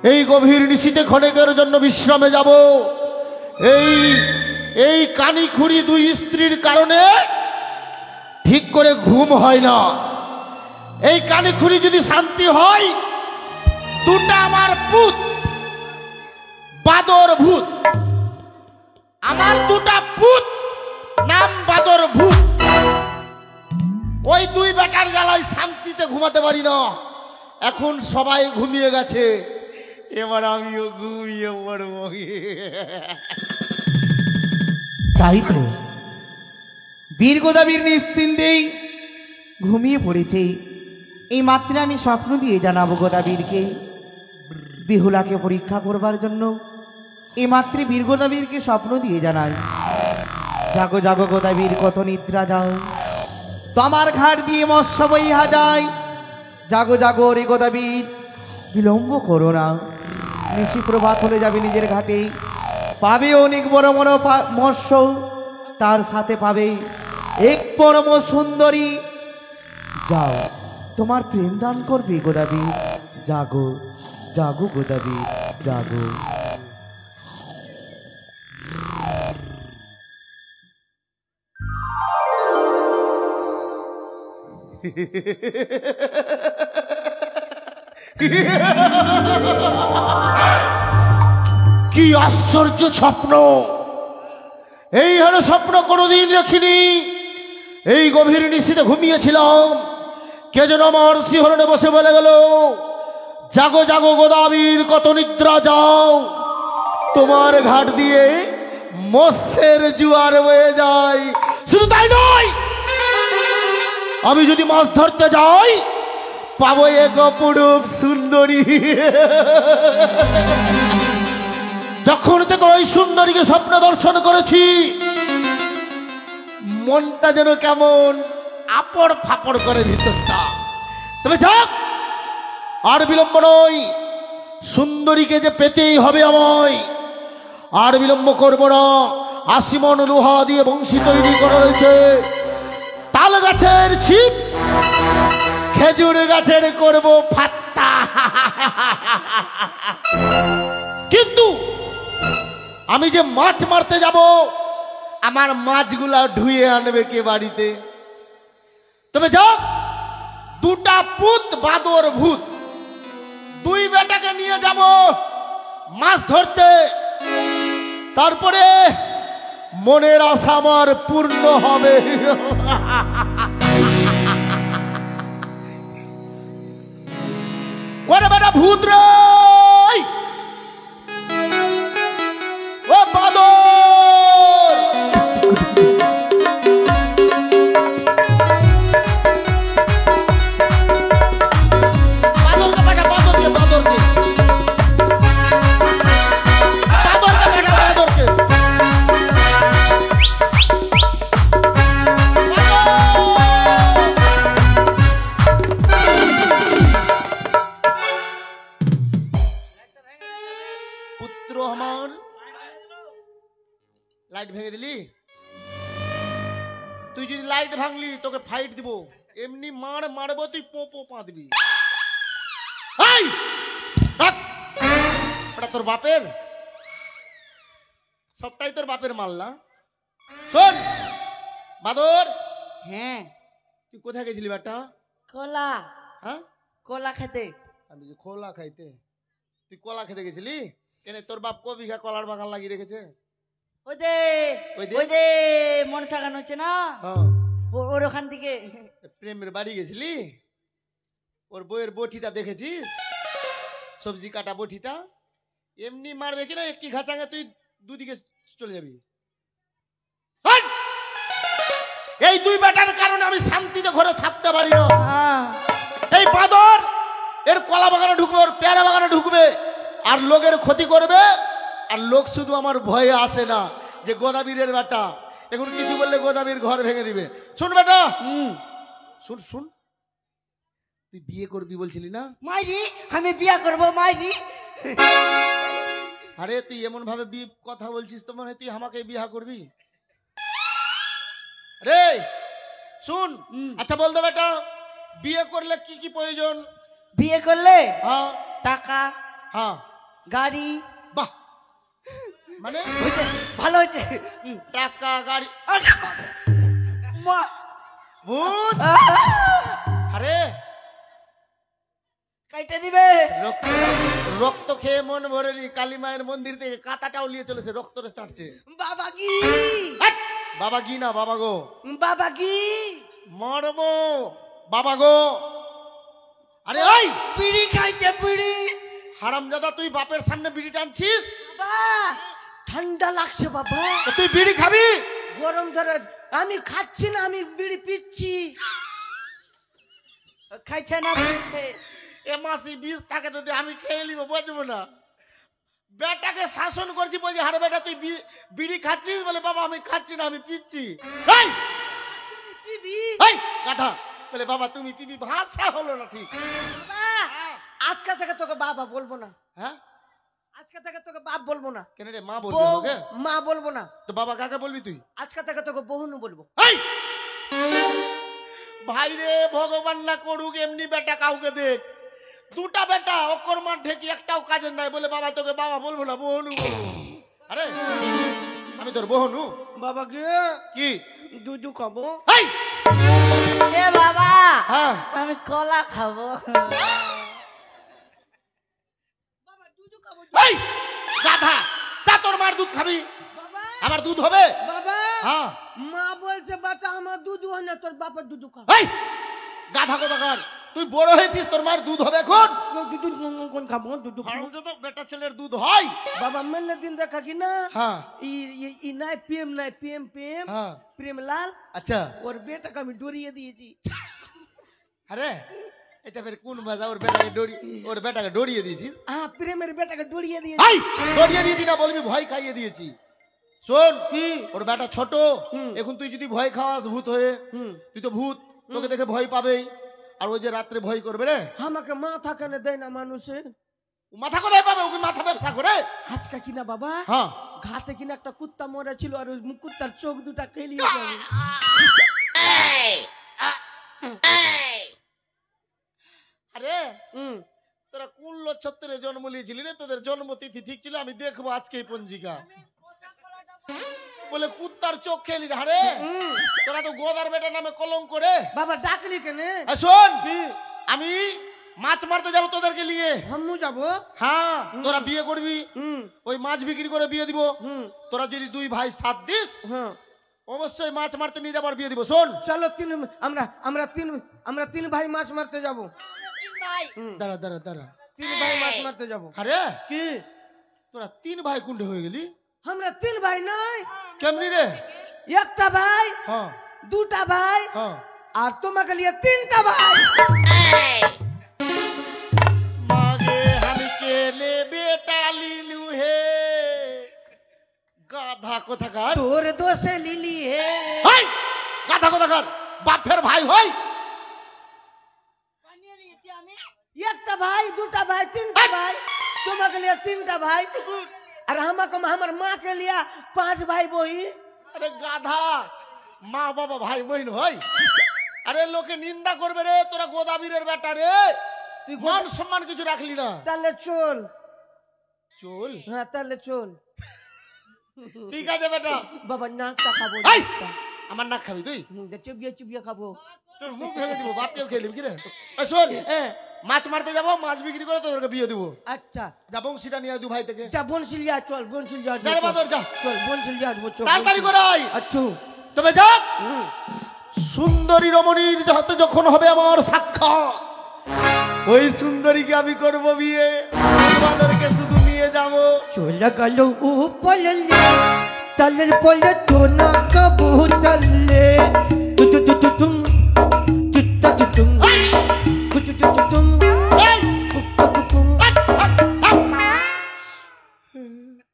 এই গভীর নিশীতে ক্ষণেকের জন্য বিশ্রামে যাব। এই এই কানিখুড়ি দুই স্ত্রীর কারণে ঠিক করে ঘুম হয় না। এই কানিখুড়ি যদি শান্তি হয়, দুটা আমার পুত বাদর ভূত, আমার দুটা পুত নাম বাদর ভূত, ওই দুই বেটার জ্বালায় শান্তিতে ঘুমাতে পারি না। এখন সবাই ঘুমিয়ে গেছে, এবার আমিও ঘুমিয়ে পড়বো। তাই তো বীর গোদাবীর নিশ্চিন্তেই ঘুমিয়ে পড়েছে। এই মাত্র আমি স্বপ্ন দিয়ে জানাবো গোদাবীরকে, বিহুলাকে পরীক্ষা করবার জন্য এই মাত্রে বীর গোদাবীরকে স্বপ্ন দিয়ে জানাই, জাগো জাগো গোদাবীর কত নিদ্রা যাও, তোমার ঘাট দিয়ে মৎস্য বইহা যায়। জাগো জাগো রে গোদাবীর, বিলম্ব করো না, নিশি প্রভাত হলে যাবে নিজের ঘাটে, পাবে অনেক বড় বড় মৎস্য, তার সাথে পাবে এক পরম সুন্দরী। যাও, তোমার প্রেম দান করবে গোদাবীর, জাগো জাগো গোদাবীর জাগো। কি আশ্চর্য স্বপ্ন! এই হলো স্বপ্ন কোনোদিন দেখিনি। এই গভীর নিশীতে ঘুমিয়েছিলাম, কে যেন আমার শিহরণে বসে বলে গেল, জাগো জাগো গোদাবীর কত নিদ্রা যাও, তোমার ঘাট দিয়ে মৎস্যের জোয়ার বয়ে যায়। শুধু তাই নয়, আমি যদি মাছ ধরতে যাই পাবো এক অপরূপ সুন্দরী। যখন থেকে ওই সুন্দরীকে স্বপ্ন দর্শন করেছি, মনটা যেন কেমন আপড় ফাপড় করে ভিতরটা। তবে যাক, আর বিলম্ব নয়, সুন্দরীকে যে পেতেই হবে আমায়, আর বিলম্ব করবো না। ৮০ মণ লোহা দিয়ে বংশী তৈরি করা রয়েছে, তাল গাছের ছিপ, খেজুর গাছের করব ফাত্তা। কিন্তু আমি যে মাছ মারতে যাব, আমার মাছগুলা ধুয়ে আনবে কে বাড়িতে? তবে যাক, দুটা পুত বাদর ভূত, দুই বেটাকে নিয়ে যাব মাছ ধরতে, তারপরে মনের আশা আমার পূর্ণ হবে। করে বেটা ভূত রে, ও বাদর, বাদরকে বেটা, বাদরকে, বাদরকে, বাদরকে বেটা, বাদরকে। পুত্র আমার, লাইট ভেঙে দিলি? তুই যদি লাইট ভাঙলি তোকে ফাইট দিব, এমনি মারবো, তুই পো পা দিবি। তোর বাপের, সবটাই তোর বাপের মাল না? শোন বাদর, হ্যাঁ, তুই কোথায় গেছিলি বেটা? কলা। হ্যাঁ, কলা খেতে। আমি যে খোলা খাইতে, তুই কলা খেতে গেছিলি? এনে তোর বাপ ক বিঘা কলার বাগান লাগিয়ে রেখেছে? ওই দে, ওই দে, ওই দে মন সাগান হচ্ছে না, হ্যাঁ, ওর ওখান থেকে। প্রেমের বাড়ি গেছিলি? ওর বইয়ের বটিটা দেখেছিস? সবজি কাটা বটিটা এমনি মারবে কিনা একটি ঘাচাঙ্গে তুই দুদিকে চলে যাবি। এই দুই বেটার কারণে আমি শান্তিতে ঘরে থাকতে পারি না। এই বাদর এর কলা বাগানে ঢুকবে, ওর পেয়ারা বাগানে ঢুকবে, আর লোকের ক্ষতি করবে। আর লোক শুধু আমার ভয়ে আসে না যে গোদাবীরের বেটা, এখন কিছু বললে গোদাবীর ঘর ভেঙে দিবে। শুন বেটা, শুন শুন, তুই বিয়ে করবি বলছিলি না? মাইরি, আমি বিয়া করব মাইরি। আরে তুই এমন ভাবে কথা বলছিস তো মনে হয় তুই আমাকে বিয়ে করবি। রে শুন, আচ্ছা বলতো বেটা, বিয়ে করলে কি কি প্রয়োজন? বিয়ে করলে হ্যাঁ, টাকা, হ্যাঁ গাড়ি। বাহ, মানে হয়েছে, ভালো হয়েছে। টাকা গাড়ি মা, ভূত। আরে কাইটা দিবে। রক্ত রক্ত খেয়ে মন ভরেনি, কালী মায়ের মন্দির থেকে কাঁটাটাও নিয়ে চলেছে, রক্তটা চাটছে। বাবা কি, হাট! বাবা কি না, বাবা গো, বাবা কি, মরবো বাবা গো। আরে ওই বিড়ি খাইছে, বিড়ি। হারামজাদা, তুই বাপের সামনে বিড়ি টানছিস? বাবা ঠান্ডা লাগছে বাবা, তো তুই বিড়ি খাবি? গরম ধরে। আমি খাচ্ছি না, আমি বিড়ি পিচ্ছি। খাইছে না, পিচ্ছে। এ মাসি বিষ থাকে যদি আমি খেয়ে নিব, বুঝবো না। বেটাকে শাসন করছি, বলছি হারে বেটা তুই বিড়ি খাচ্ছিস? বলে বাবা আমি খাচ্ছি না, আমি পিচ্ছি। এই! পিবি। এই গাধা, বলে বাবা তুমি পিবি, ভাষা হলো না ঠিক। বাবা, আজকে থেকে তোকে বাবা বলবো না। হ্যাঁ আজকে থেকে তোকে বাপ বলবো না। কেন রে, মা বলবি বউ, ওকে? মা বলবো না। তো বাবা কাকে বলবি তুই? আজকে থেকে তোকে বহুনু বলবো। এই! ভাই রে, ভগবান না করুক এমনি বেটা কাউকে দেখ, দুটা বেটা অকর মার ঢেকি একটাও কাজের নাই, বলে বাবা তোকে বাবা বলবো না, বহনু বলবো। আরে আমি তোর বহনু? বাবাকে কি দুধু খাবো। এই! এ বাবা, হ্যাঁ আমি কলা খাবো। বাবা দুধু খাবো। এই গাধা, তা তোর মার দুধ খাবি? বাবা, আমার দুধ হবে? বাবা, হ্যাঁ। মা বলছে বাটা আমার দুধ হয় না, তোর বাপের দুধ খা। এই গাধা কোথাকার, তুই বড় হয়েছিস, তোর মার দুধ হবে এখন? দুধ কোন খাবো, দুধ খাবো। হারামজাদা, বেটা ছেলের দুধ হয়? বাবা মেলে দিন দেখা কি না, হ্যাঁ ই নাই প্রেম, নাই প্রেম, প্রেম হ্যাঁ। প্রেম লাল, আচ্ছা, ওর বেটাকে আমি ডরিয়ে দিয়েছি। আরে এটা ফের কোন ভাষা? ওর বেটাকে ডরিয়ে দিয়েছিস? প্রেমের বেটাকে ডরিয়ে দিয়েছি। এই ডরিয়ে দিয়েছি না বলবি, ভয় খাইয়ে দিয়েছি। শোন, কি? ওর বেটা ছোট, হুম। এখন তুই যদি ভয় খাওয়াস ভূত হয়ে, হুম। তুই তো ভূত, তোকে দেখে ভয় পাবেই, আর ওই যে রাত্রে ভয় করবে রে। আমাকে মাথা কেনে দেয় না মানুষে? ও মাথা কোথায় পাবে? ওকে মাথা ব্যবসা করে। আজকে কিনা বাবা হ্যাঁ ঘাটে কিনা একটা কুত্তা মরে ছিল, আর ওই কুত্তার চোখ দুটা খেলিয়েছে আমি। আরে হুম। তোরা কোন নক্ষত্রে জন্ম নিয়েছিলি রে? তোদের জন্মতিথি ঠিক ছিল? আমি দেখবো আজকে এই পঞ্জিকা। বলে কুত্তার চোখ খেলি, আরে হুম। তোরা তো গোদার বেটা নামে কলঙ্ক করে। বাবা ডাকলি কেনে? শোন, কি? আমি মাছ মারতে যাবো তোদেরকে নিয়ে। হামু যাবো। হ্যাঁ, তোরা বিয়ে করবি, হুম। ওই মাছ বিক্রি করে বিয়ে দিব। হুম। তোরা যদি দুই ভাই সাথ দিস, হ্যাঁ, অবশ্যই মাছ মারতে নিয়ে যাবার বিয়ে দিব। শোন, চলো আমরা তিন ভাই মাছ মারতে যাবো। হুম। দাঁড়া দাঁড়া দাঁড়া, তিন ভাই মাছ মারতে যাবো। আরে কি? তোরা তিন ভাই কুন্ডে হয়ে গেলি আমরা তিন ভাই নাই, কেমনি রে? একটা ভাই, হ্যাঁ দুটা ভাই, হ্যাঁ। আর তোমাকে লিয়ে তিনটা ভাই। মাগে আমি কেনে বেটা লিলু হে, গাধা কোথাকার। তোর দোষে লিলি হে। হাই গাধা কোথাকার, বাপের ভাই হয়? একটা ভাই, দুটা ভাই, তিনটা ভাই, তোমাকে লিয়ে তিনটা ভাই, আর আমাকে আমার মা के लिया 5 भाई बही। আরে গাধা, মা বাবা ভাই বোন হয়? আরে লোকে নিন্দা করবে রে, তোরা গোদাবীরের বেটা রে, তুই মান সম্মান কিছু রাখলি না। তাহলে চল। চল, হ্যাঁ তাহলে চল। ঠিক আছে বেটা। বাবা নাকটা খাবো, এই! নাকটা। আমার নাক খাবি তুই? চুবিয়ে চুবিয়ে খাবো। তোর মুখ ভেঙে দিব, বাপকেও খেয়ে নিবি কি রে? এই শোন, হ্যাঁ, মাছ মারতে যাবো, মাছ বিক্রি করে তোদেরকে বিয়ে দিব। আচ্ছা যা বংশীটা নিয়ে আয় দু ভাই থেকে। যা বনশিলিয়া চল, বনশিলিয়া যা রে বাদর, যা। চল, বনশিলিয়া চল। তাড়াতাড়ি করে আয়। আচ্ছা। তবে যা, হুম। সুন্দরী রমণীর হাতে যখন হবে আমার সাক্ষাৎ, ওই সুন্দরীকে আমি করব বিয়ে, তোমাদেরকে শুধু নিয়ে যাব। চলে গেল উপলে, চলের পলে তো না কবুতলে, তুতুতুতুতুম, তুতুতুতুম, তুতুতুতুম, এই! তুতুতুতুম।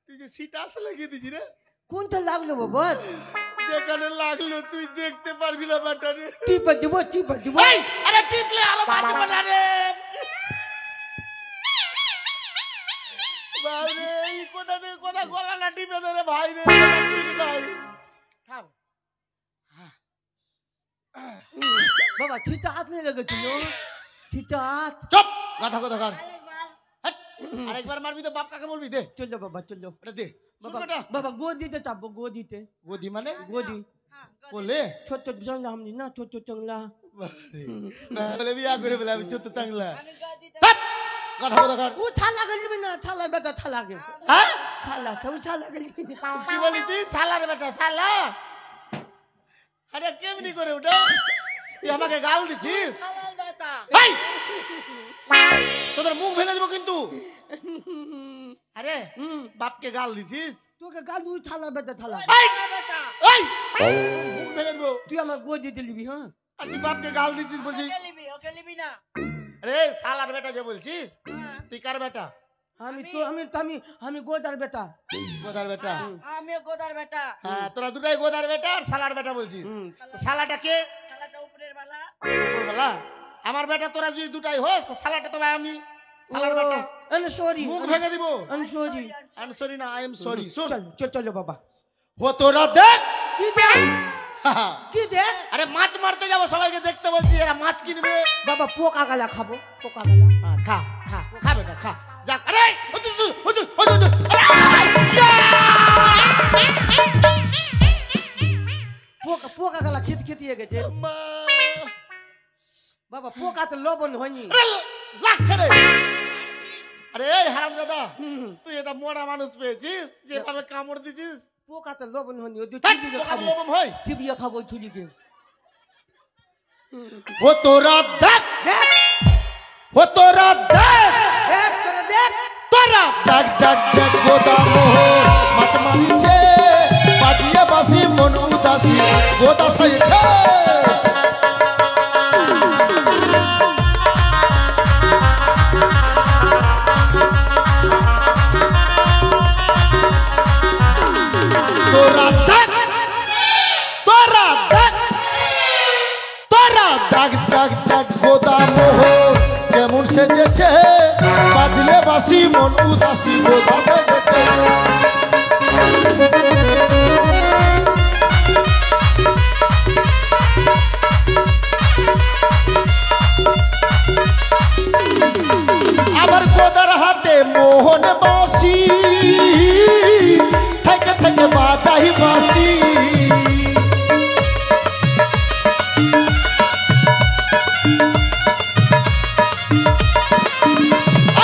তুই যে সিট আসে লাগিয়ে দিছি রে, কোনটা লাগলো বাবা? যেখানে লাগলো তুই দেখতে পারবি না বেটা রে। টিপা দিব, টিপা দিব। এই! আরে টিপলে আলো বাঁচবে না রে। ভাই রে, এই কোথা থেকে কোথা গলা না টিপে ধরে ভাই রে, এটা ঠিক নাই। থাম। বাবা ছিটা হাত লেগে গেছিল, ছিটা হাত। চুপ, গাধা কোথাকার। হাট। আরেকবার মারবি তো বাপ কাকে বলবি? দে চলো বাবা চলো এটা দে। বাবা ছোটটা বাবা গোদিতে চাপবো গোদিতে গদি মানে গোদি বলে ছোট চাংলা হামনি না ছোট চাংলা বলে বিয়া করে বলে আমি ছোট টাংলা হাট! কথা বলা কর। ও ছালা গেলি না ছালা বেটা ছালা গে হ্যাঁ ছালা ছাউ ছালা গেলি কি বলি তুই? সালার বেটা সালা। আরে কেমনি করে ওটা? তুই আমাকে গাল দিছিস? এই! তোদের মুখ ভেঙে দেবো কিন্তু। আরে বাপকে গাল দিছিস? তোকে গাল ও ছালা বেটা ছালা এই! এই! মুখ ভেঙে দেবো। তুই আমার গোদিতে লিবি হ্যাঁ আর তুই বাপকে গাল দিছিস বলছিস? আরে সালার বেটা যে বলছিস, তুই কার বেটা? আমি তো আমি গোদার বেটা গোদার বেটা। আমি গোদার বেটা হ্যাঁ, তোরা দুটাই গোদার বেটা আর সালার বেটা বলছিস। সালাটা কে? শালাটা উপরের বেলা বলা আমার বেটা। তোরা যদি দুটাই হোস তো সালাটা তো ভাই আমি সালার বেটা। আমি সরি মুখ ভেঙে দিব। আমি সরি আই এম সরি না, আই এম সরি। শুন, চল চলো বাবা ও তোরা দেখ। কি দেখ কি দেখ আরে মাছ মারতে যাবো, সবাইকে দেখতে বলছি, এরা মাছ কিনবে। বাবা পোকা গালা খাবো পোকা গালা হ্যাঁ, খা খা খা বেটা খা। যাক। আরে হুজুর, হুজুর, হুজুর, হুজুর। পোকা পোকা গালা খেতে গেছে আম্মা! বাবা পোকা তো লবণ হয়নি আরে লাগছে রে। আরে এই হারামজাদা, তুই এটা মোড়া মানুষ পেয়েছিস যেভাবে কামড় দিছিস? পোকা তো লবণ হয়নি ওই ধ্যাৎ, চুলিকে পোকার খাবো লোম হয়। চিবিয়ে খাবো ওই চুলিকে ও তোরা দেখ, দেখ ও তোরা দেখ, দেখ তোরা দেখ তোরা দেখ দেখ দেখ গোদা মোহর মাছ মারিছে, বাজিয়ে বাসি মন উদাসী গোদা সাইছে। তোরা দেখ, তোরা দেখ, তোরা দেখ দেখ দেখ গোদা মোহর কেমন সেজেছে, বাজলে বাসি মন উদাসী গোদা সেজেছে। আবার গোদার হাতে মোহন বাসি, থেকে থেকে বাজাই বাসি।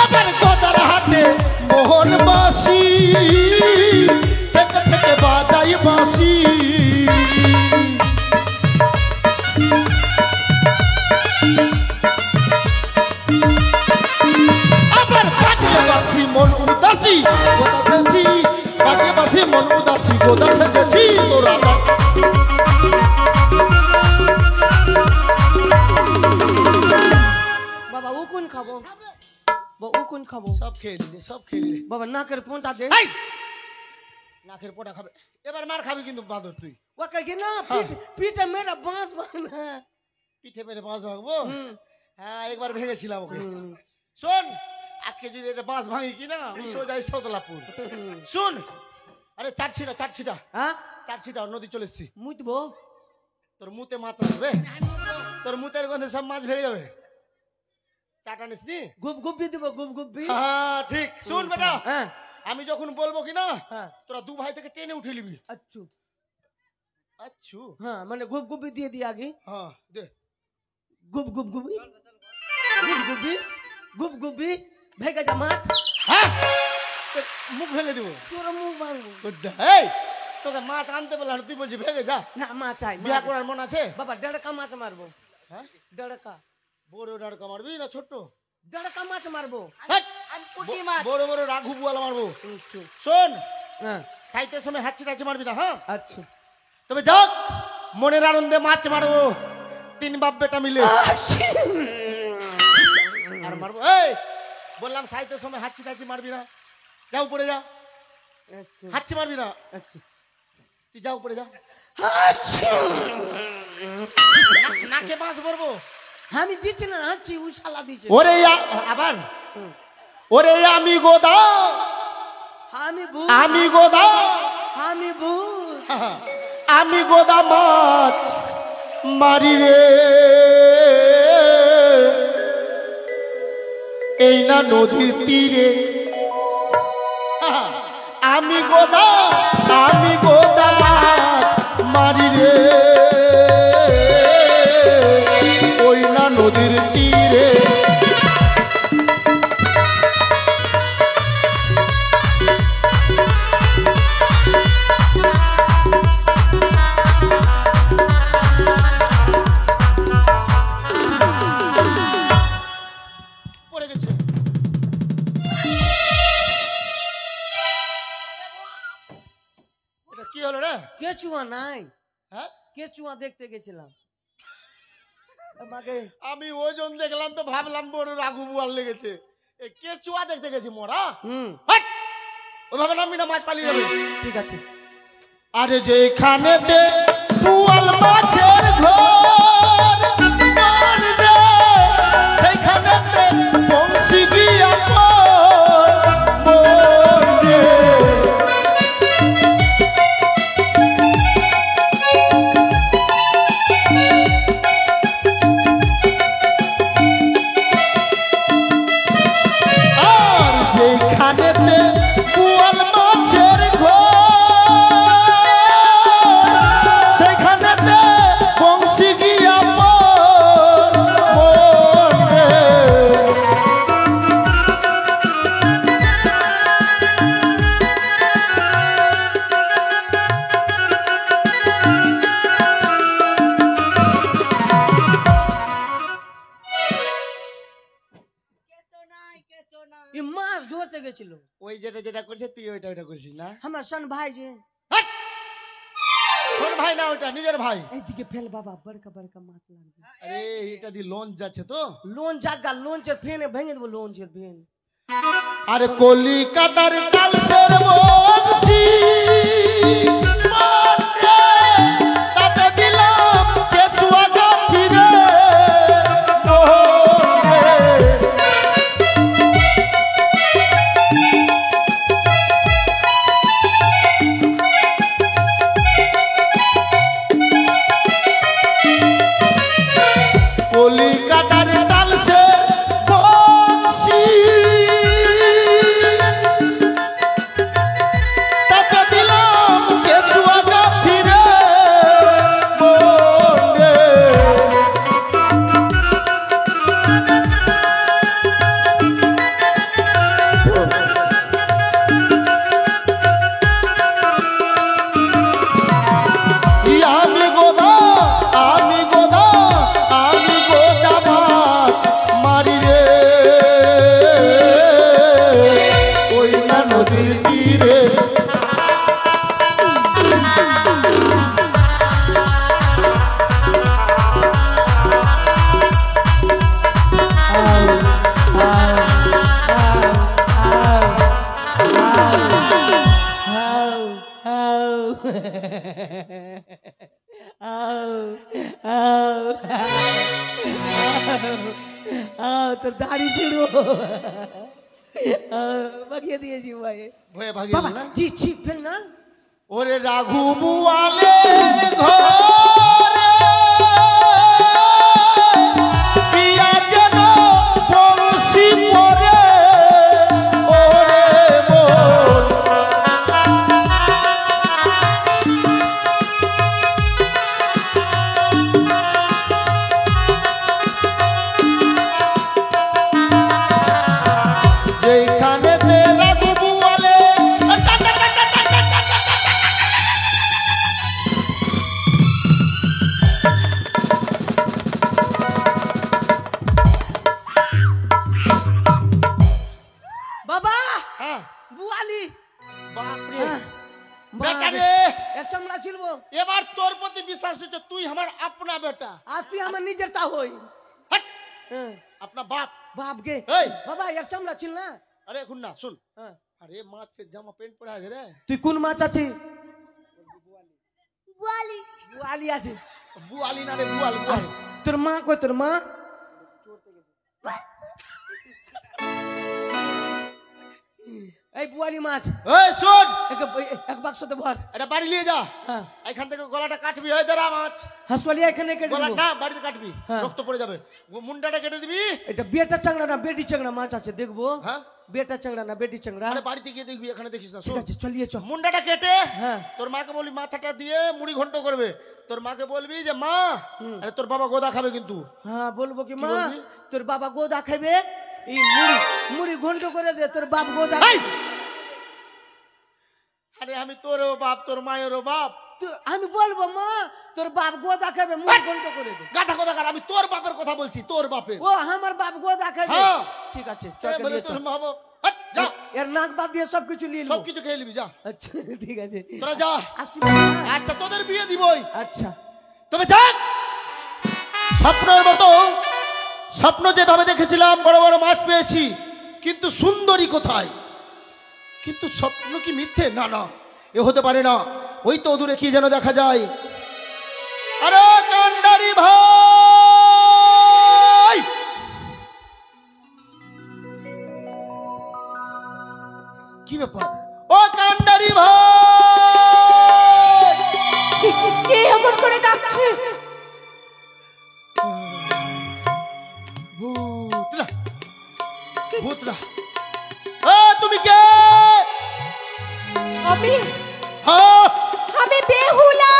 আবার গোদার হাতে মোহন বাসি, থেকে থেকে বাজাই বাসি। আবার বাজলে বাসি মন উদাসী গোদা সেজেছি, বাজলে বাসি মন উদাসী গোদা সেজেছি। তোরা দেখ। বাবা উকুন খাবো বাবা উকুন খাবো সব খেয়ে দিলে, সব খেয়ে দিলে। বাবা নাকের পোঁতা দে এই! নাকের পোটা খাবে, এবার মার খাবি কিন্তু বাদর তুই। ওকে কি না পিঠে মেরা বাঁশ বানা পিঠে মেরে বাঁশ ভাঙবো? হ্যাঁ, একবার ভেঙেছিলাম ওকে। হুম। শোন, আজকে যদি এটা বাঁশ ভাঙি কিনা সোজাই সতলাপুর। শুন, আরে চারছিটা চারছিটা হ্যাঁ চারছিটা নদী চলে এসছি। মুতবো তোর মুতে মাছ আসবে, তোর মুতের গন্ধে সব মাছ ভেঙে যাবে। চাটা নিস নি? গুপ গুপি দিব গুপ গুপি হ্যাঁ ঠিক। শুন বেটা, হ্যাঁ আমি যখন বলবো কিনা হ্যাঁ তোরা দু ভাই থেকে টেনে উঠে নিবি। আচ্ছু আচ্ছু, হ্যাঁ মানে গুপ গুপি দিয়ে দিয়ে আগে হ্যাঁ দে। গুপ গুপ গুপি গুপ গুপি গুপ গুপি ভেগে যা মাছ হ্যাঁ, তোর মুখ ভেঙে দিব। তোর মুখ ভাঙবো বুদ্ধা, এই তোকে মাছ আনতে বললাম, তুই বলছি ভেঙে যা। না মাছ চাই বিয়া করার মন আছে? বাবা দেড়কা মাছ মারবো হ্যাঁ, দেড়কা বড় ডাড়কা মারবি না ছোট্ট? দেড়কা মাছ মারবো হ্যাট! আমি পুঁটি মাছ বড় বড় রাঘু বুয়ালা মারবো। আচ্ছা শোন, হ্যাঁ সাইতের সময় হাঁচি টাচি মারবি না। হ্যাঁ, আচ্ছা তবে যাক মনের আনন্দে মাছ মারবো, তিন বাপ বেটা মিলে। আর মারবো, এই বললাম সাইতের সময় হাঁচি টাচি মারবি না। যা উপরে যা, আচ্ছা হাঁচি মারবি না। আচ্ছা তুই যা উপরে যা। নাকে বাঁশ ভরবো। আমি দিচ্ছি না হাঁচি ও শালা দিচ্ছে ওরে আবার ওরে আমি গোদা, আমি ভূত আমি গোদা, আমি ভূত আমি গোদা মাছ মারি রে। এই না নদীর তীরে গোদা মাছ মারি রে ওই না নদীর তীরে। পড়ে গেছে। এটা কি হলো রে? কেচুয়া নাই, হ্যাঁ কেচুয়া দেখতে গেছিলাম। আমাকে আমি ওজন দেখলাম তো ভাবলাম বড় রাঘু বুয়াল লেগেছে। এ কেচুয়া দেখতে গেছি মোরা। হাট! ওইভাবে নামবি না, মাছ পালিয়ে যাবে। ঠিক আছে। আরে যেখানেতে বুয়াল মাছের ঘর মন রে, সেইখানেতে বংশী গিয়া মন রে। আর যেখানেতে বুয়াল মাছের ঘর, সেইখানেতে বংশী গিয়া মন রে। কেঁচো নাই, কেঁচো নাই। এই মাছ ধরতে গেছিল ওই যেটা করছে তুই ওইটা করছিস না? আমার সন ভাই যে। হাট! তোর ভাই না, ওইটা নিজের ভাই। এইদিকে ফেল বাবা, বড়কা বড়কা মাছ লাগবে। আরে এটা দিয়ে লঞ্চ যাচ্ছে তো। লোন জাগা লোনচের ফেনে ভেঙে দেবো, লোনচের ফেন। আরে কলিকাতার টালসের বংশী মন রে, তাতে দিলাম কেচুয়া গাছি রে মন রে। কলিকাতার টালসের বংশী, তাতে দিলাম কেচুয়া গাছি রে মন রে। আমি গোদা মাছ মারি রে ওই না নদীর তীরে। তোর দাড়ি ছিড়ো, বাগিয়ে দিয়েছি ভাই। ভয়ে ভাগিয়ে বাবা দিল না? জি ছিপ ফেল না। ওরে রাঘু বুয়ালের ঘরে পিয়া যেন বংশী পরে ওরে মন। যেখানেতে রাঘু বুয়ালে বাবা হ্যাঁ বুয়ালি, বাপরে বেটা রে, এর চামড়া ছিলবো। এবার তোর প্রতি বিশ্বাস হচ্ছে, তুই আমার আপনা বেটা। আর তুই আমার নিজেরটা হই। হাট! হ্যাঁ, আপনা বাপ। বাপ গে। এই! বাবা এর চামড়া ছিল না। আরে এখন না শুন, হ্যাঁ। আরে মাছ ফের জামা প্যান্ট পরে আছে রে। তুই কোন মাছ আছিস? বুয়ালি। বুয়ালি আছে। বুয়ালি না রে, বুয়াল বুয়াল। তোর মা কই? তোর মা এই বুয়ালি মাছ এই শোন, এক বাক্সতে ভর। এটা বাড়ি নিয়ে যা। হ্যাঁ এখান থেকে গলাটা কাটবি, হয় দাঁড়া মাছ। হাসপালিয়া এখানে কেটে গলা দেবো। না বাড়িতে কাটবি, হ্যাঁ। রক্ত পড়ে যাবে। মুন্ডাটা কেটে দিবি। এটা বেটা চাংড়া না বেটি চাংড়া মাছ আছে দেখবো। হ্যাঁ বেটা চাংড়া না বেটি চাংড়া। আরে বাড়িতে গিয়ে দেখবি, এখানে দেখিস না। ঠিক শোন, আছে চলিয়ে চ। মুন্ডাটা কেটে হ্যাঁ তোর মাকে বলবি মাথাটা দিয়ে মুড়ি ঘন্ট করবে। তোর মাকে বলবি যে মা, আরে তোর বাবা গোদা খাবে কিন্তু। হ্যাঁ বলবো কি কি মা বলবি? তোর বাবা গোদা খাবে, এই মুড়ি ঘন্ট করে দে তোর বাপ গোদা এই! আরে আমি তোরও বাপ, তোর মায়েরও বাপ। আমি বলবো মা তোর বাপ গোদা খাবে মুড়ি ঘন্ট করে দে। গাধা কথা কার, আমি তোর বাপের কথা বলছি, তোর বাপের। ও আমার বাপ গোদা খাবে। হ্যাঁ। ঠিক আছে এ চল বলে নিয়ে তোর চল। মা বাপ, হাট, যা এর নাক বাদ দিয়ে সবকিছু নিয়ে সব নেবো। কিছু খেয়ে নিবি, যা। আচ্ছা ঠিক আছে তোরা যা। আসি বাবা। আচ্ছা তোদের বিয়ে দিবই, আচ্ছা তবে যাক। স্বপ্নের মতো স্বপ্ন যেভাবে দেখেছিলাম, বড় বড় মাছ পেয়েছি, কিন্তু সুন্দরী কোথায়? কিন্তু স্বপ্ন কি মিথ্যে? না না, এ হতে পারে না। ওই তো দূরে কি যেন দেখা যায়। আরে কান্ডারি ভাই, কি ব্যাপার? ও কান্ডারি ভাই, কে এমন করে ডাকছে? ভূতরা, ভূতরা, তুমি কে? আমি হ্যাঁ, আমি বেহুলা।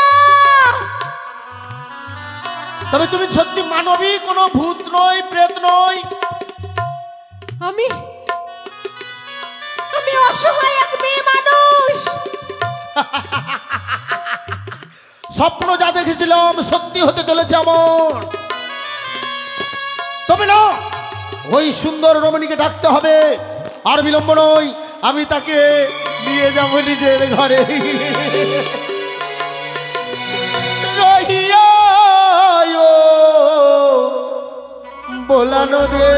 তবে তুমি সত্যি মানবী, কোনো ভূত নয়, প্রেত নয়। আমি আমি অসহায় এক মেয়ে মানুষ। স্বপ্ন যা দেখেছিলাম সত্যি হতে চলেছে আমার। তবে না, ওই সুন্দর রমণীকে ডাকতে হবে, আর বিলম্ব নয়। আমি তাকে নিয়ে যাবো নিজের ঘরে। রহিয়া বোলানো দে,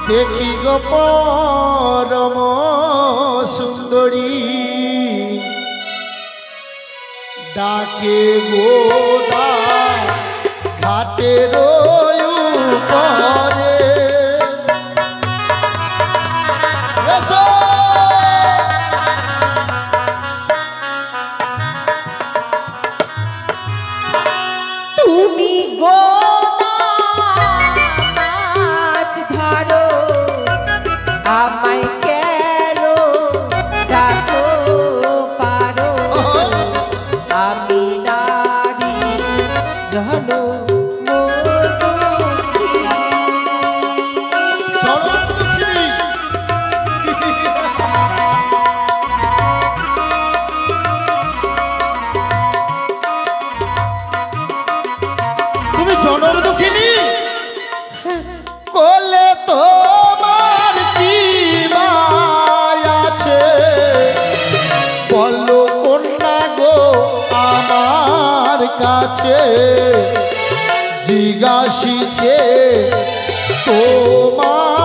দেখি গো পরম সুন্দরী, ডাকে গোদা ঘাটের উপরে। এসো! তুমি গোদা মাছ ধরো, আমায় কেন ডাকো পারো? আমি নারী জানো চরণ দক্ষিণী। তুমি জনম দুঃখিনী, কোলে তোমার কি মায় আছে? বলো কন্যা গো আমার কাছে, জিজ্ঞাসিছে তোমার